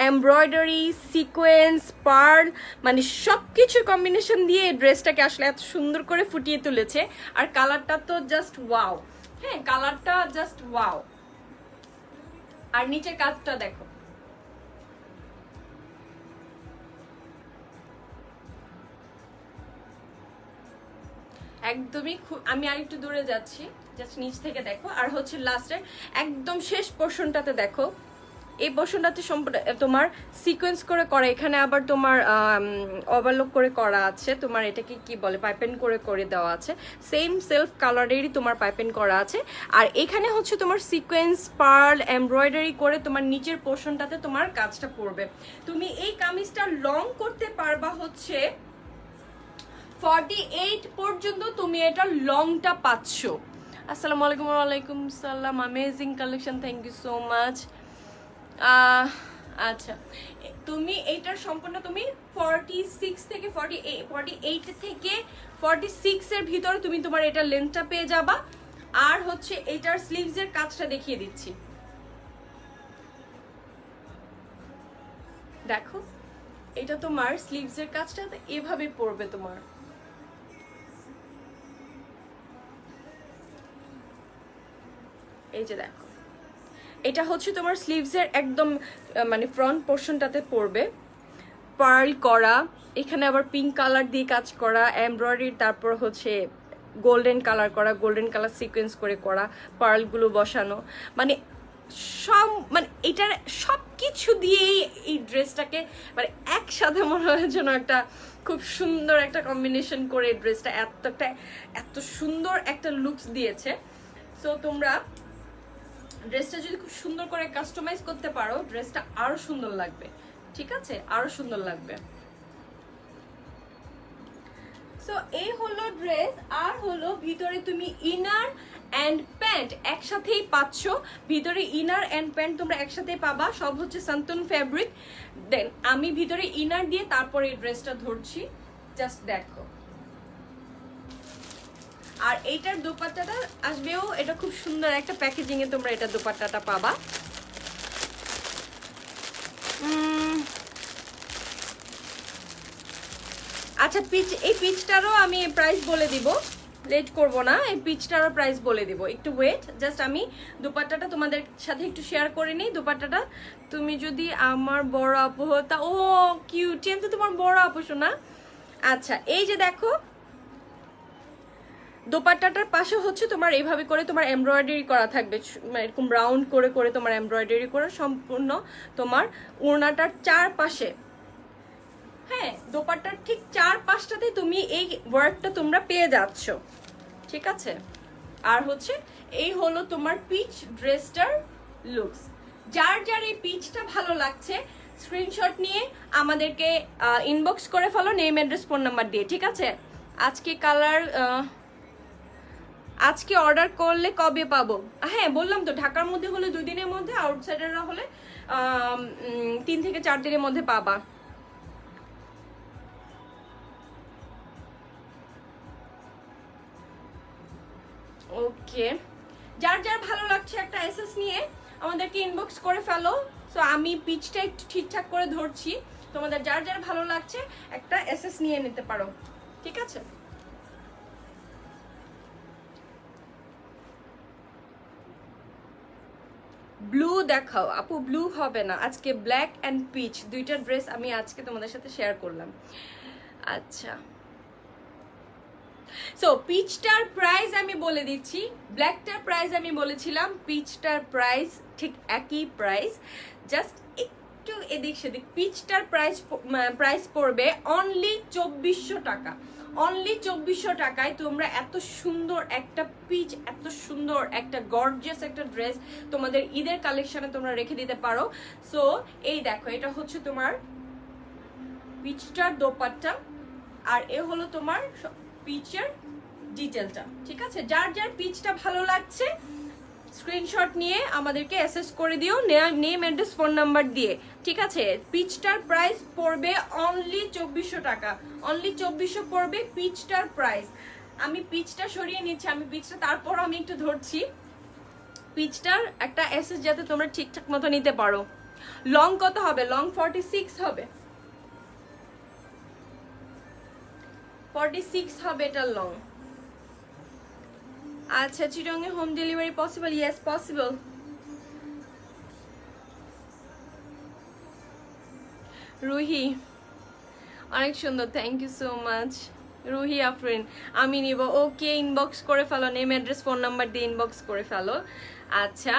এমব্রয়ডারি, সিকোয়েন্স, পার্ল, মানে সব কিছু কম্বিনেশন দিয়ে এই ড্রেসটাকে আসলে এত সুন্দর করে ফুটিয়ে তুলেছে। আর কালারটা তো জাস্ট ওয়াও, হ্যাঁ কালারটা জাস্ট ওয়াও। আর নিচের কাজটা দেখো, একদমই আমি আরেকটু দূরে যাচ্ছি, জাস্ট নিচ থেকে দেখো। আর হচ্ছে লাস্টের একদম শেষ পোর্শনটাতে দেখো, এই পোর্শনটাতে সম্পূর্ণ তোমার সিকোয়েন্স করে করা, এখানে আবার তোমার ওভারলক করে করা আছে, তোমার এটাকে কি বলে পাইপেন করে করে দেওয়া আছে, সেম সেলফ কালারেরই তোমার পাইপেন করা আছে। আর এখানে হচ্ছে তোমার সিকোয়েন্স, পার্ল, এমব্রয়ডারি করে তোমার নিচের পোর্শনটাতে তোমার কাজটা পড়বে। তুমি এই কামিজটা লং করতে পারবা হচ্ছে 48 পর্যন্ত তুমি এটা লংটা পাচ্ছ। আসসালামু আলাইকুম। ওয়ালাইকুম সালাম, amazing collection, thank you so much. আচ্ছা, তুমি এইটার সম্পূর্ণ তুমি 46 থেকে 48 থেকে 46 এর ভিতরে তুমি তোমার এটা লেন্থটা পেয়ে যাবা। আর হচ্ছে এটার স্লিভস এর কাজটা দেখিয়ে দিচ্ছি, দেখো এটা তোমার স্লিভস এর কাজটা এভাবে পড়বে তোমার। এই যে দেখো, এটা হচ্ছে তোমার স্লিভসের একদম মানে ফ্রন্ট পোর্শনটাতে পড়বে, পার্ল করা, এখানে আবার পিঙ্ক কালার দিয়ে কাজ করা, এমব্রয়ডারি, তারপর হচ্ছে গোল্ডেন কালার করা, গোল্ডেন কালার সিকোয়েন্স করে করা, পার্লগুলো বসানো, মানে সব মানে এটার সব কিছু দিয়েই এই ড্রেসটাকে মানে একসাথে মনে হয় যেন একটা খুব সুন্দর একটা কম্বিনেশন করে ড্রেসটা এত সুন্দর একটা লুকস দিয়েছে। সো তোমরা ড্রেসটা যদি খুব সুন্দর করে কাস্টমাইজ করতে পারো, ড্রেসটা আরো সুন্দর লাগবে, ঠিক আছে, আরো সুন্দর লাগবে। সো এই হলো ড্রেস। আর হলো ভিতরে তুমি ইনার অ্যান্ড প্যান্ট একসাথেই পাচ্ছ, ভিতরে ইনার অ্যান্ড প্যান্ট তোমরা একসাথেই পাবা, সব হচ্ছে সান্তন ফ্যাব্রিক। দেন আমি ভিতরে ইনার দিয়ে তারপরে এই ড্রেসটা ধরছি, জাস্ট দেখো। আর এইটার দোপাট্টাটা আসবেও, এটা খুব সুন্দর একটা প্যাকেজিং এ তোমরা এটা দোপাট্টাটা পাবা। আচ্ছা, এই পিচটারও আমি প্রাইস বলে দিব, লেট করব না, এই পিচটারও প্রাইস বলে দিব, একটু ওয়েট, জাস্ট আমি দোপাট্টাটা তোমাদের সাথে একটু শেয়ার করে নিই। দোপাট্টাটা তুমি যদি আমার বড় আপু হতা, ও কিউট, আমি তো তোমার বড় আপু শোনা। আচ্ছা, এই যে দেখো দোপাট্টাটার পাশে হচ্ছে তোমার এইভাবে করে তোমার এমব্রয়ডারি করা থাকবে, এরকম রাউন্ড করে করে তোমার এমব্রয়ডারি করে সম্পূর্ণ তোমার ওড়নাটার চারপাশে, হ্যাঁ দোপাট্টার ঠিক চারপাশটাতে তুমি এই ওয়ার্কটা তোমরা পেয়ে যাচ্ছ, ঠিক আছে। আর হচ্ছে এই হলো তোমার পিচ ড্রেসটার লুকস। যার যার এই পিচটা ভালো লাগছে স্ক্রিনশট নিয়ে আমাদেরকে ইনবক্স করে ফেলো, নেম অ্যাড্রেস ফোন নাম্বার দিয়ে, ঠিক আছে। আজকে কালার আজকে অর্ডার করলে কবে পাবো? হ্যাঁ বললাম তো, ঢাকার মধ্যে হলে 2 দিনের মধ্যে, আউটসাইডাররা হলে 3 থেকে 4 দিনের মধ্যে পাবা। ওকে, যার যার ভালো লাগছে একটা এসএস নিয়ে আমাদেরকে ইনবক্স করে ফেলো। সো আমি পিচটা একটু ঠিকঠাক করে ধরছি, তোমাদের যার যার ভালো লাগছে একটা এসএস নিয়ে নিতে পারো, ঠিক আছে। ব্লু দেখাও আপু, ব্লু হবে না আজকে, ব্ল্যাক অ্যান্ড পিচ দুইটা ড্রেস আমি আজকে তোমাদের সাথে শেয়ার করলাম। আচ্ছা, সো পিচটার প্রাইস আমি বলে দিচ্ছি, ব্ল্যাকটার প্রাইস আমি বলেছিলাম, পিচটার প্রাইস ঠিক একই প্রাইস, জাস্ট একটু এদিক সেদিক। পিচটার প্রাইস পড়বে অনলি 2400 টাকা, অনলি 2400 টাকায় তোমরা এত সুন্দর একটা পিচ, এত সুন্দর একটা গর্জিয়াস একটা ড্রেস তোমাদের ঈদের কালেকশনে তোমরা রেখে দিতে পারো। সো এই দেখো, এটা হচ্ছে তোমার পিচটার দোপাট্টা, আর এ হলো তোমার পিচের ডিটেলটা, ঠিক আছে। যার যার পিচটা ভালো লাগছে স্ক্রিনশট নিয়ে আমাদেরকে এসএস করে দিও, নেম অ্যাড্রেস ফোন নাম্বার দিয়ে, ঠিক আছে। পিচটার প্রাইস পড়বে অনলি 2400 টাকা, অনলি 2400 পড়বে পিচটার প্রাইস। আমি পিচটা সরিয়ে নিচ্ছি, আমি পিচটা তারপর আমি একটু ধরছি, পিচটার একটা এসএস যাতে তোমরা ঠিকঠাক মতো নিতে পারো। লং কত হবে? লং 46 হবে, 46 হবে এটা লং। আচ্ছা, চিটংয়ে home delivery possible? Yes possible. Ruhi অনেক সুন্দর, thank you so much Ruhi Afrin, আমি নিব। ওকে, ইনবক্স করে ফেলো, নেম অ্যাড্রেস ফোন নাম্বার দিয়ে ইনবক্স করে ফেলো। আচ্ছা,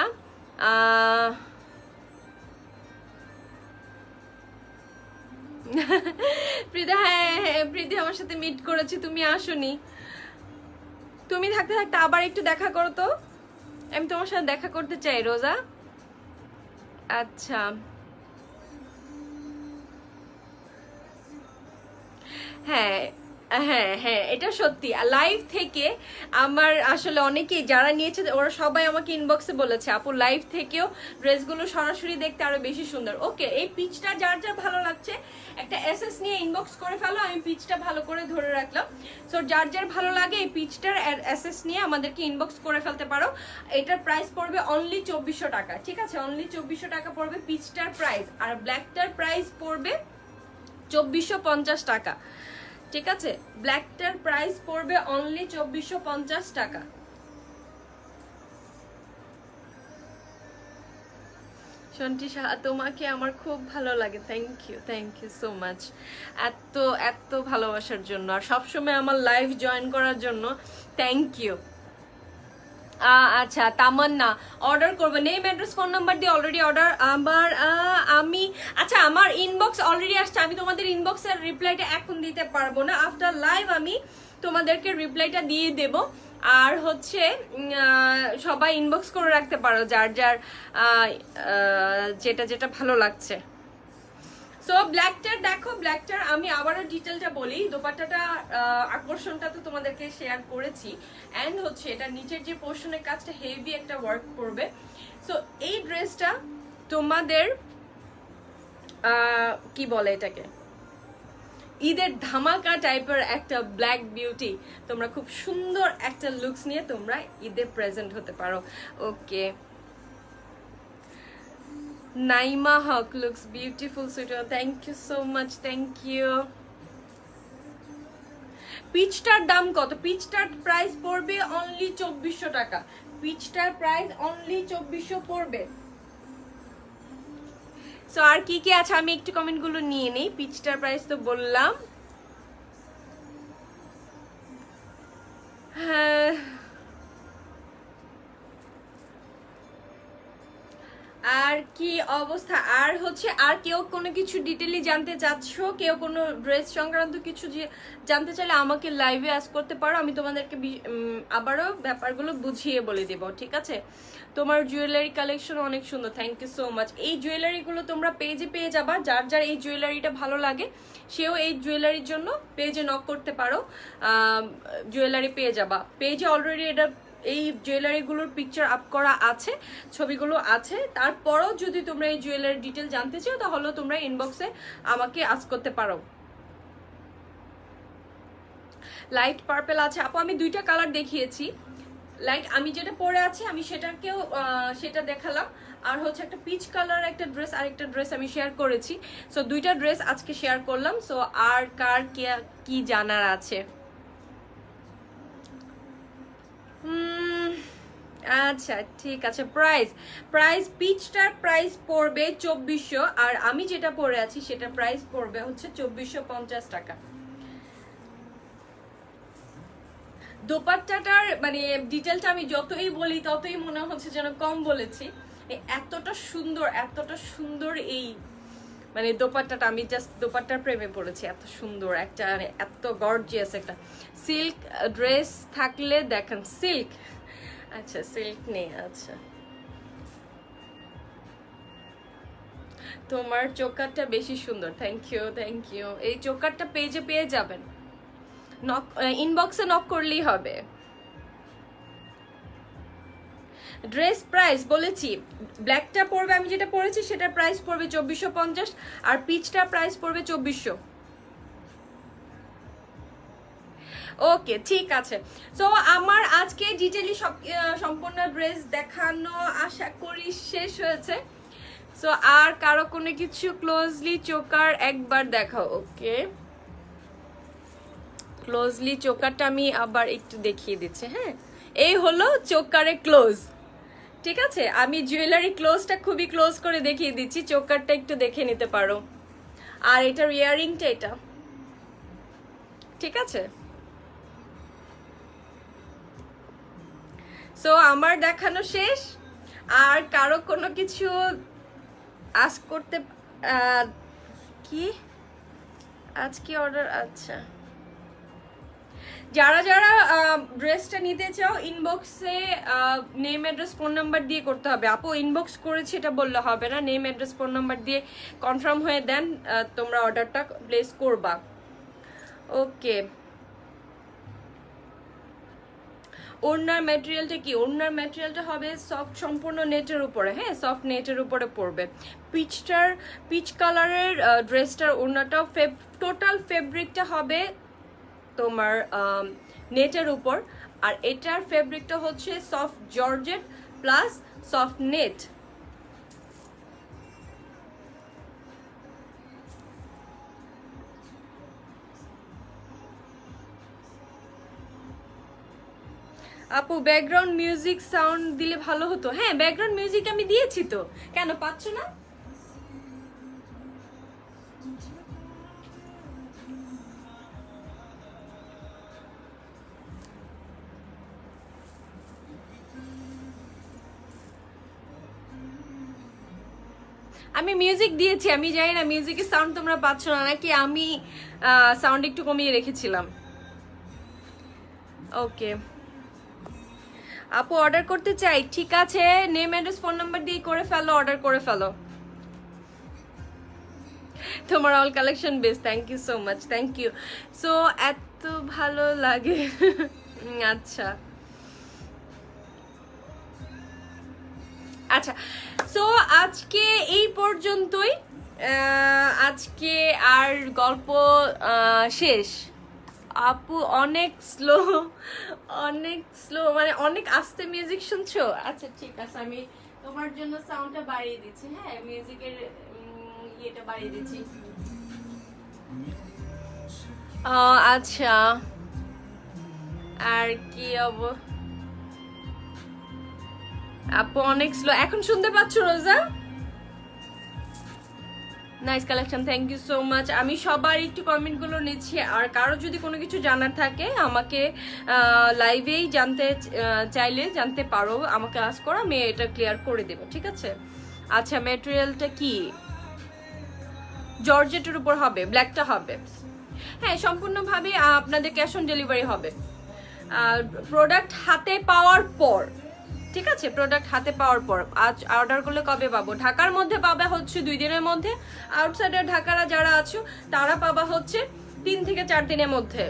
প্রীতি, হ্যাঁ হ্যাঁ প্রীতি আমার সাথে মিট করেছি, তুমি আসোনি। তুমি থাকতে থাকতে আবার একটু দেখা করো তো, আমি তোমার সাথে দেখা করতে চাই রোজা। আচ্ছা, হ্যাঁ হ্যাঁ হ্যাঁ, এটা সত্যি। লাইভ থেকে আমার আসলে অনেকেই যারা নিয়েছে ওরা সবাই আমাকে ইনবক্সে বলেছে আপু লাইভ থেকেও ড্রেসগুলো সরাসরি দেখতে আরো বেশি সুন্দর। ওকে, এই পিচটা যার যার ভালো লাগছে একটা এসএস নিয়ে ইনবক্স করে ফেলো, আমি পিচটা ভালো করে ধরে রাখলাম। সো যার যার ভালো লাগে এই পিচটার এসএস নিয়ে আমাদেরকে ইনবক্স করে ফেলতে পারো। এটার প্রাইস পড়বে অনলি 2400 টাকা, ঠিক আছে? অনলি 2400 টাকা পড়বে পিচটার প্রাইস, আর ব্ল্যাকটার প্রাইস পড়বে 2450 টাকা, ঠিক আছে? ব্ল্যাকটার প্রাইস পড়বে অনলি 2450 টাকা। শন্টি সাহা, তোমাকে আমার খুব ভালো লাগে, থ্যাংক ইউ সো মাচ এত এত ভালোবাসার জন্য, আর সবসময় আমার লাইভ জয়েন করার জন্য থ্যাংক ইউ। আচ্ছা তামান্না, অর্ডার করবো, নেম অ্যাড্রেস ফোন নাম্বার দিয়ে অলরেডি অর্ডার আমার আমি আচ্ছা আমার ইনবক্স অলরেডি আসছে, আমি তোমাদের ইনবক্সের রিপ্লাইটা এখন দিতে পারবো না, আফটার লাইভ আমি তোমাদেরকে রিপ্লাইটা দিয়ে দেব। আর হচ্ছে সবাই ইনবক্স করে রাখতে পারো যার যার যেটা যেটা ভালো লাগছে। সো ব্ল্যাকটার দেখো, ব্ল্যাকটার আমি আবারও ডিটেলটা বলি। দোপাট্টাটা আকর্ষণটা তো তোমাদেরকে শেয়ার করেছি, অ্যান্ড হচ্ছে এটা নিচের যে পোর্শনের কাজটা হেভি একটা ওয়ার্ক করবে। সো এই ড্রেসটা তোমাদের কি বলে এটাকে, ঈদের ধামাকা টাইপের একটা ব্ল্যাক বিউটি, তোমরা খুব সুন্দর একটা লুকস নিয়ে তোমরা ঈদে প্রেজেন্ট হতে পারো। ওকে, Naima Hawk looks beautiful, sweetheart. Thank you so much. Thank you. পিচটার দাম কত? পিচটার প্রাইস পড়বে অনলি 2400 টাকা। পিচটার প্রাইস অনলি 2400 পড়বে। সো আর কি কি আছে আমি একটু কমেন্টগুলো নিয়ে নেই। পিচটার প্রাইস তো বললাম। হ্যাঁ, আর কি অবস্থা? আর হচ্ছে আর কেউ কোনো কিছু ডিটেইলি জানতে চাচ্ছ, কেউ কোনো ড্রেস সংক্রান্ত কিছু জানতে চাইলে আমাকে লাইভে আস্ক করতে পারো, আমি তোমাদেরকে আবারও ব্যাপারগুলো বুঝিয়ে বলে দেব, ঠিক আছে? তোমার জুয়েলারি কালেকশন অনেক সুন্দর, থ্যাংক ইউ সো মাচ। এই জুয়েলারিগুলো তোমরা পেজে পেয়ে যাবা, যার যার এই জুয়েলারিটা ভালো লাগে সেও এই জুয়েলারির জন্য পেজে নক করতে পারো, জুয়েলারি পেয়ে যাবা। পেজে অলরেডি এটা এই জুয়েলারিগুলোর পিকচার আপ করা আছে, ছবিগুলো আছে। তারপরও যদি তোমরা এই জুয়েলারি ডিটেল জানতে চাও তাহলে তোমরা ইনবক্সে আমাকে আস্ক করতে পারো। লাইট পার্পল আছে আপু, আমি দুইটা কালার দেখিয়েছি। লাইক আমি যেটা পরে আছি আমি সেটা দেখালাম, আর হচ্ছে একটা পিচ কালার একটা ড্রেস, আর একটা ড্রেস আমি শেয়ার করেছি। সো দুইটা ড্রেস আজকে শেয়ার করলাম। সো আর কার কি জানার আছে? আচ্ছা ঠিক আছে। প্রাইস পিচটার প্রাইস পড়বে 2400, আর আমি যেটা পরে আছি সেটা প্রাইস পড়বে হচ্ছে 2450 টাকা। দোপাট্টাটার মানে ডিটেলটা আমি যতই বলি ততই মনে হচ্ছে যেন কম বলেছি। এতটা সুন্দর এই মানে দোপাট্টাটা, আমি জাস্ট দোপাট্টার প্রেমে পড়েছি। এত সুন্দর একটা, মানে এত গর্জিয়াস একটা সিল্ক ড্রেস থাকলে দেখেন। সিল্ক, আচ্ছা সিল্ক নেই। আচ্ছা, তোমার চোকারটা বেশি সুন্দর, থ্যাংক ইউ। এই চোকারটা পেজে পেয়ে যাবেন, ইনবক্সে নক করলেই হবে। ড্রেস প্রাইস বলেছি, ব্ল্যাকটা পড়বে আমি যেটা পরেছি সেটার প্রাইস পড়বে 2450, আর পিচটা প্রাইস পড়বে 2400। ওকে ঠিক আছে। সো আমার আজকে ডিটেইলি সম্পূর্ণ ড্রেস দেখানো আশা করি শেষ হয়েছে। সো আর কারো কোনো কিছু ক্লোজলি চোকার একবার দেখাও। ওকে, ক্লোজলি চোকারটা আমি আবার একটু দেখিয়ে দিচ্ছি। হ্যাঁ, এই হলো চোকারে ক্লোজ, ঠিক আছে? আমি জুয়েলারি ক্লোজটা খুবই ক্লোজ করে দেখিয়ে দিচ্ছি, চোকারটা একটু দেখে নিতে পারো। আর এটার ইয়াররিংটা এটা, ঠিক আছে? সো আমার দেখানো শেষ। আর কারো কোনো কিছু আস্ক করতে কি আজকে অর্ডার? আচ্ছা, যারা যারা ড্রেসটা নিতে চাও ইনবক্সে নেম অ্যাড্রেস ফোন নাম্বার দিয়ে করতে হবে। আপু ইনবক্স করেছি এটা বললে হবে না, নেম অ্যাড্রেস ফোন নাম্বার দিয়ে কনফার্ম হয়ে দেন তোমরা অর্ডারটা প্লেস করবা। ওকে, ওড়নার ম্যাটেরিয়ালটা কি, ওড়নার ম্যাটেরিয়ালটা হবে সফট, সম্পূর্ণ নেটের উপরে, হ্যাঁ সফট নেটের উপরে পড়বে। পিচ কালারের ড্রেসটার ওড়নাটাও টোটাল ফেব্রিকটা হবে তোমার নেটের উপর, আর এটার ফেব্রিকটা হচ্ছে soft georgette plus soft net. আপু ব্যাকগ্রাউন্ড মিউজিক সাউন্ড দিলে ভালো হতো। হ্যাঁ ব্যাকগ্রাউন্ড মিউজিক আমি দিয়েছি তো, কেন পাচ্ছ না? আমি মিউজিক দিয়েছি, আমি জানি না মিউজিকের সাউন্ড তোমরা পাচ্ছ না নাকি আমি সাউন্ড একটু কমিয়ে রেখেছিলাম। ওকে আপু অর্ডার করতে চাই, ঠিক আছে নেম অ্যাড্রেস ফোন নাম্বার দিয়ে করে ফেলো, অর্ডার করে ফেলো। তোমার all collection best, thank you so much, thank you. So এত ভালো লাগে আচ্ছা আচ্ছা, সো আজকে এই পর্যন্তই, আজকে আর গল্প শেষ। আপু অনেক স্লো, অনেক স্লো, মানে অনেক আস্তে মিউজিক শুনছো? আচ্ছা ঠিক আছে, আমি তোমার জন্য সাউন্ডটা বাড়িয়ে দিচ্ছি, হ্যাঁ মিউজিকের ইয়েটা বাড়িয়ে দিচ্ছি। আচ্ছা আর কি আপু অনেক স্লো, এখন শুনতে পাচ্ছ Roza? Nice collection, thank you so much. আমি সবার একটু কমেন্টগুলো নিচ্ছি, আর কারো যদি কোনো কিছু জানার থাকে আমাকে লাইভেই জানতে চাইলে জানতে পারো, আমাকে আস্ক করো, আমি এটা ক্লিয়ার করে দেবো, ঠিক আছে? আচ্ছা ম্যাটেরিয়ালটা কি? জর্জেটের উপর হবে, ব্ল্যাকটা হবে, হ্যাঁ সম্পূর্ণভাবে আপনাদের ক্যাশ অন ডেলিভারি হবে। প্রোডাক্ট হাতে পাওয়ার পর, ঠিক আছে, প্রোডাক্ট হাতে পাওয়ার পর। আজ অর্ডার করলে কবে পাবো? ঢাকার মধ্যে পাবে হচ্ছে 2 দিনের মধ্যে, আউটসাইডার ঢাকারা যারা আছো তারা পাবা হচ্ছে 3 থেকে 4 দিনের মধ্যে।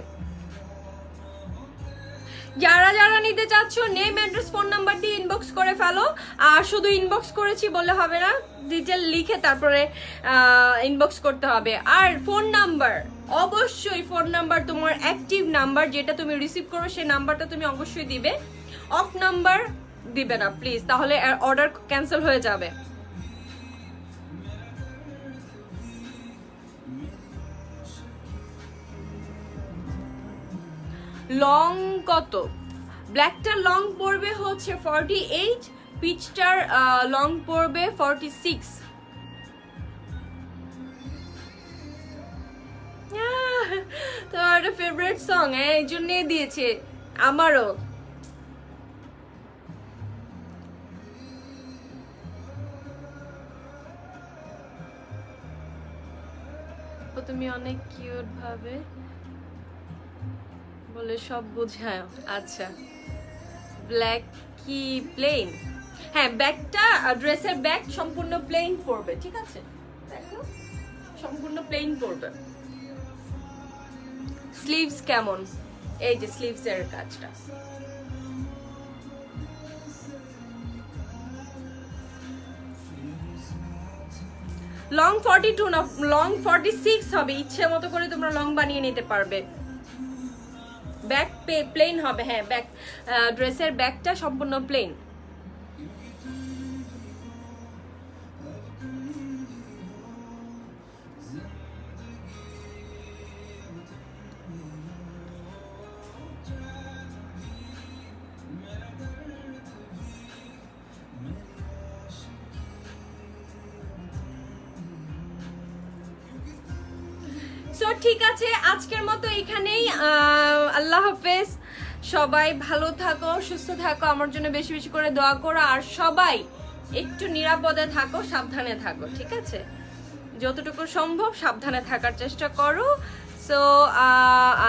যারা যারা নিতে চাচ্ছ নেম অ্যাড্রেস ফোন নাম্বার দিয়ে ইনবক্স করে ফেলো, আর শুধু ইনবক্স করেছি বললে হবে না, ডিটেল লিখে তারপরে ইনবক্স করতে হবে। আর ফোন নাম্বার, অবশ্যই ফোন নাম্বার তোমার অ্যাক্টিভ নাম্বার যেটা তুমি রিসিভ করো সেই নাম্বারটা তুমি অবশ্যই দিবে, অফ নাম্বার দিবে না প্লিজ, তাহলে অর্ডার ক্যান্সেল হয়ে যাবে। লং কত? ব্ল্যাকটা লং পড়বে হচ্ছে 48, পিচটার লং পড়বে 46। তোমার একটা ফেভারিট সং, হ্যাঁ এই জন্যই দিয়েছে, আমারও। তুমি অনেক কিউট ভাবে বলে সব বোঝায়। আচ্ছা ব্ল্যাক কি প্লেন? হ্যাঁ ব্যাগটা, ড্রেসের ব্যাগ সম্পূর্ণ প্লেন পড়বে, ঠিক আছে দেখো সম্পূর্ণ প্লেন পড়বে। স্লিভস কেমন? এই যে স্লিভস এর কাজটা, লং 42 না লং 46 হবে, ইচ্ছে মতো করে তোমরা লং বানিয়ে নিতে পারবে। ব্যাক প্লেন হবে, হ্যাঁ ব্যাক ড্রেসের ব্যাগটা সম্পূর্ণ প্লেন। সো ঠিক আছে, আজকের মতো এখানেই, আল্লাহ হাফেজ। সবাই ভালো থাকো, সুস্থ থাকো, আমার জন্য বেশি বেশি করে দোয়া করো, আর সবাই একটু নিরাপদে থাকো, সাবধানে থাকো, ঠিক আছে? যতটুকু সম্ভব সাবধানে থাকার চেষ্টা করো। সো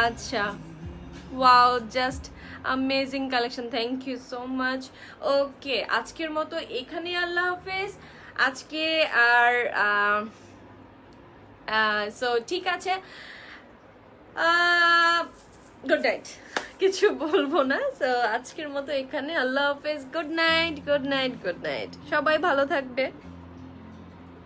আচ্ছা, wow just amazing collection, thank you so much. Okay আজকের মতো এখানেই, আল্লাহ হাফেজ আজকে। আর সো ঠিক আছে, গুড নাইট। কিছু বলবো না। সো আজকের মতো এখানে, আল্লাহ হাফেজ, good night, good night, good night, সবাই ভালো থাকবে।